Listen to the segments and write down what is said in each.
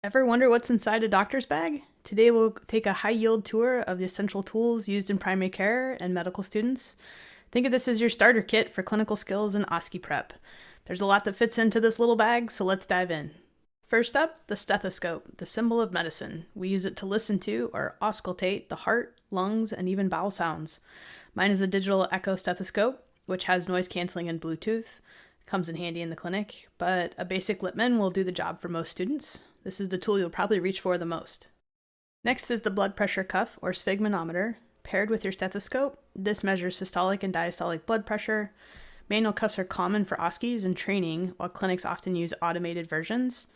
Ever wonder what's inside a doctor's bag? Today we'll take a high-yield tour of the essential tools used in primary care and medical students. Think of this as your starter kit for clinical skills and OSCE prep. There's a lot that fits into this little bag, so let's dive in. First up, the stethoscope, the symbol of medicine. We use it to listen to or auscultate the heart, lungs, and even bowel sounds. Mine is a digital echo stethoscope, which has noise canceling and Bluetooth. Comes in handy in the clinic, but a basic Littmann will do the job for most students. This is the tool you'll probably reach for the most. Next is the blood pressure cuff or sphygmomanometer. Paired with your stethoscope, this measures systolic and diastolic blood pressure. Manual cuffs are common for OSCEs and training, while clinics often use automated versions.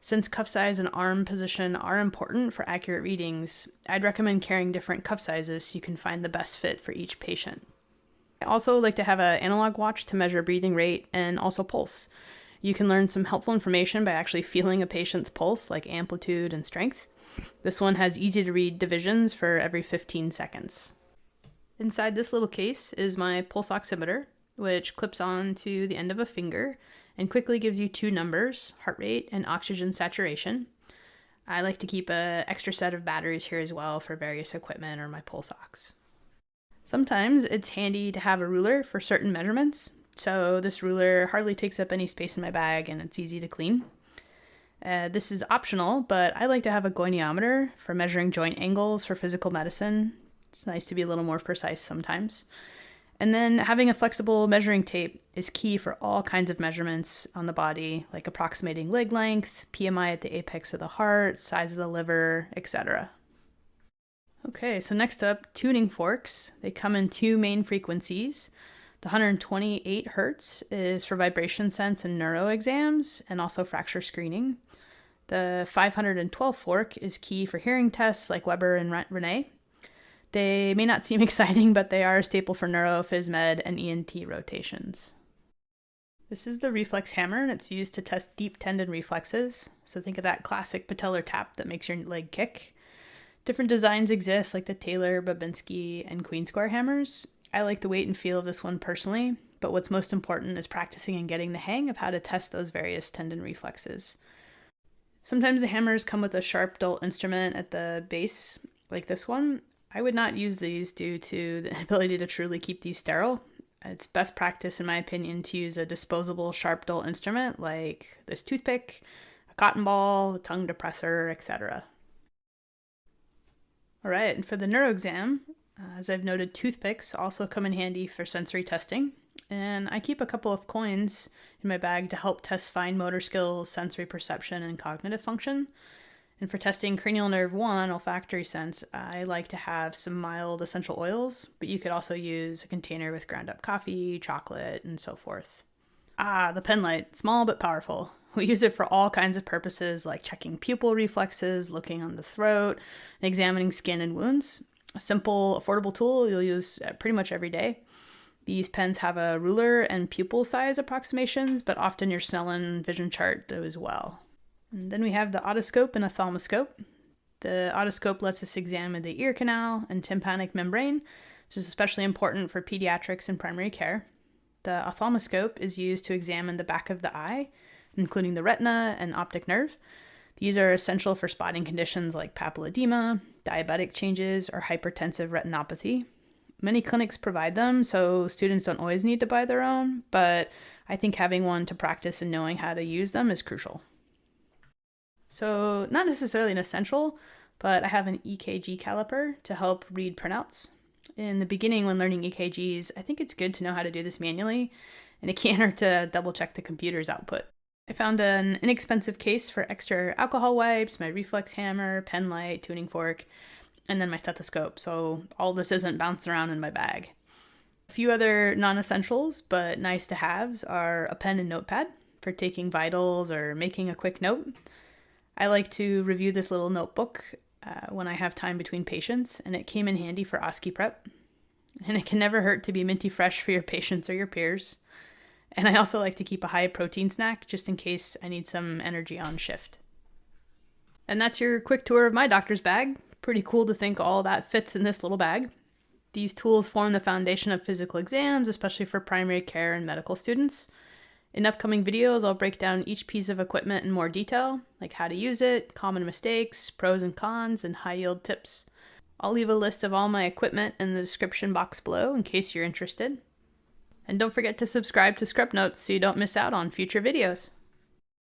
Since cuff size and arm position are important for accurate readings, I'd recommend carrying different cuff sizes so you can find the best fit for each patient. I also like to have an analog watch to measure breathing rate and also pulse. You can learn some helpful information by actually feeling a patient's pulse, like amplitude and strength. This one has easy to read divisions for every 15 seconds. Inside this little case is my pulse oximeter, which clips on to the end of a finger and quickly gives you two numbers, heart rate and oxygen saturation. I like to keep an extra set of batteries here as well for various equipment or my pulse ox. Sometimes it's handy to have a ruler for certain measurements, so this ruler hardly takes up any space in my bag and it's easy to clean. This is optional, but I like to have a goniometer for measuring joint angles for physical medicine. It's nice to be a little more precise sometimes. And then having a flexible measuring tape is key for all kinds of measurements on the body, like approximating leg length, PMI at the apex of the heart, size of the liver, etc. Okay, so next up, tuning forks. They come in two main frequencies. The 128 Hertz is for vibration sense and neuro exams and also fracture screening. The 512 fork is key for hearing tests like Weber and Rene. They may not seem exciting, but they are a staple for neuro, phys med, and ENT rotations. This is the reflex hammer, and it's used to test deep tendon reflexes. So think of that classic patellar tap that makes your leg kick. Different designs exist, like the Taylor, Babinski, and Queen Square hammers. I like the weight and feel of this one personally, but what's most important is practicing and getting the hang of how to test those various tendon reflexes. Sometimes the hammers come with a sharp, dull instrument at the base, like this one. I would not use these due to the ability to truly keep these sterile. It's best practice, in my opinion, to use a disposable, sharp, dull instrument like this toothpick, a cotton ball, a tongue depressor, etc. All right, and for the neuro exam, as I've noted, toothpicks also come in handy for sensory testing, and I keep a couple of coins in my bag to help test fine motor skills, sensory perception, and cognitive function. And for testing cranial nerve 1, olfactory sense, I like to have some mild essential oils, but you could also use a container with ground up coffee, chocolate, and so forth. The pen light, small but powerful. We use it for all kinds of purposes like checking pupil reflexes, looking on the throat, and examining skin and wounds. A simple, affordable tool you'll use pretty much every day. These pens have a ruler and pupil size approximations, but often your Snellen vision chart do as well. And then we have the otoscope and ophthalmoscope. The otoscope lets us examine the ear canal and tympanic membrane, which is especially important for pediatrics and primary care. The ophthalmoscope is used to examine the back of the eye, including the retina and optic nerve. These are essential for spotting conditions like papilledema, diabetic changes, or hypertensive retinopathy. Many clinics provide them, so students don't always need to buy their own, but I think having one to practice and knowing how to use them is crucial. So, not necessarily an essential, but I have an EKG caliper to help read printouts. In the beginning, when learning EKGs, I think it's good to know how to do this manually, and it can't hurt to double check the computer's output. I found an inexpensive case for extra alcohol wipes, my reflex hammer, pen light, tuning fork, and then my stethoscope, so all this isn't bouncing around in my bag. A few other non-essentials, but nice to haves, are a pen and notepad for taking vitals or making a quick note. I like to review this little notebook when I have time between patients, and it came in handy for OSCE prep. And it can never hurt to be minty fresh for your patients or your peers. And I also like to keep a high protein snack just in case I need some energy on shift. And that's your quick tour of my doctor's bag. Pretty cool to think all that fits in this little bag. These tools form the foundation of physical exams, especially for primary care and medical students. In upcoming videos, I'll break down each piece of equipment in more detail, like how to use it, common mistakes, pros and cons, and high-yield tips. I'll leave a list of all my equipment in the description box below in case you're interested. And don't forget to subscribe to ScrubNotes so you don't miss out on future videos.